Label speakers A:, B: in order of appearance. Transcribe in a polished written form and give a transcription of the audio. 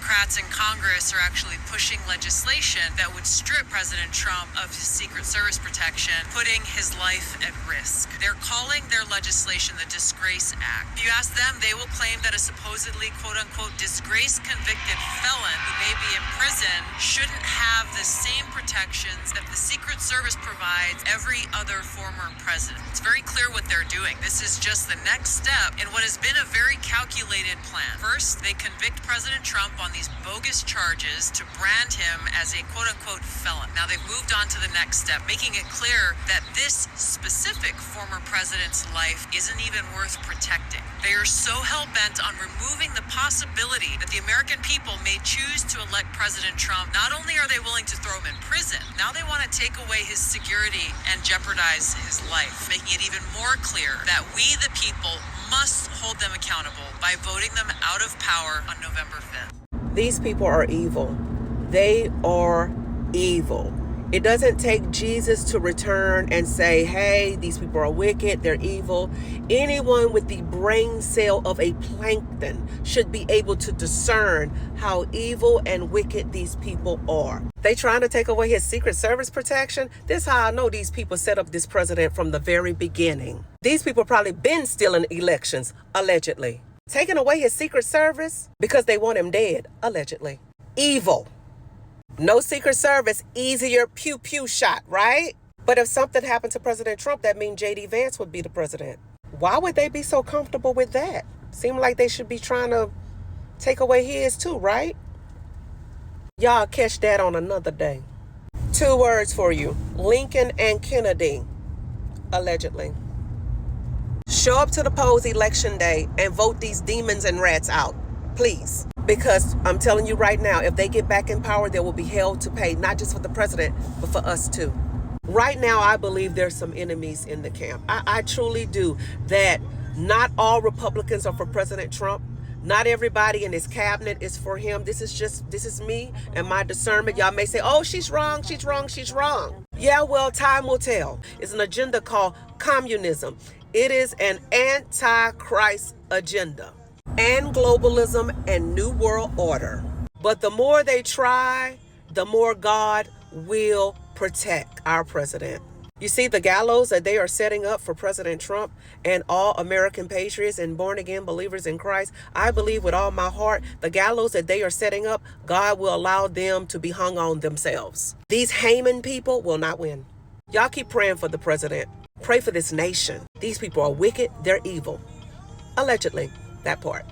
A: Democrats in Congress are actually pushing legislation that would strip President Trump of his Secret Service protection, putting his life at risk. They're calling their legislation the Disgrace Act. If you ask them, they will claim that a supposedly quote-unquote disgrace convicted felon who may be in prison shouldn't have the same protections that the Secret Service provides every other former president. It's very clear what they're doing. This is just the next step in what has been a very calculated plan. First, they convict President Trump on these bogus charges to brand him as a quote-unquote felon. Now they've moved on to the next step, making it clear that this specific former president's life isn't even worth protecting. They are so hell-bent on removing the possibility that the American people may choose to elect President Trump. Not only are they willing to throw him in prison, now they want to take away his security and jeopardize his life, making it even more clear that we, the people, must hold them accountable by voting them out of power on November 5th.
B: These people are evil. They are evil. It doesn't take Jesus to return and say, hey, these people are wicked, they're evil. Anyone with the brain cell of a plankton should be able to discern how evil and wicked these people are. They trying to take away his Secret Service protection? This is how I know these people set up this president from the very beginning. These people probably been stealing elections, allegedly. Taking away his Secret Service because they want him dead, allegedly. Evil. No Secret Service, easier pew pew shot, right? But if something happened to President Trump, that means J.D. Vance would be the president. Why would they be so comfortable with that? Seem like they should be trying to take away his too, right? Y'all catch that on another day. 2 words for you. Lincoln and Kennedy, allegedly. Show up to the polls election day and vote these demons and rats out, please. Because I'm telling you right now, if they get back in power, there will be hell to pay, not just for the president, but for us too. Right now, I believe there's some enemies in the camp. I truly do. That not all Republicans are for President Trump. Not everybody in his cabinet is for him. This is me and my discernment. Y'all may say, oh, she's wrong, she's wrong, she's wrong. Yeah, well, time will tell. It's an agenda called communism. It is an anti-Christ agenda. And globalism and new world order. But the more they try, the more God will protect our president. You see the gallows that they are setting up for President Trump and all American patriots and born again believers in Christ. I believe with all my heart, the gallows that they are setting up, God will allow them to be hung on themselves. These Haman people will not win. Y'all keep praying for the president. Pray for this nation. These people are wicked. They're evil. Allegedly. That part.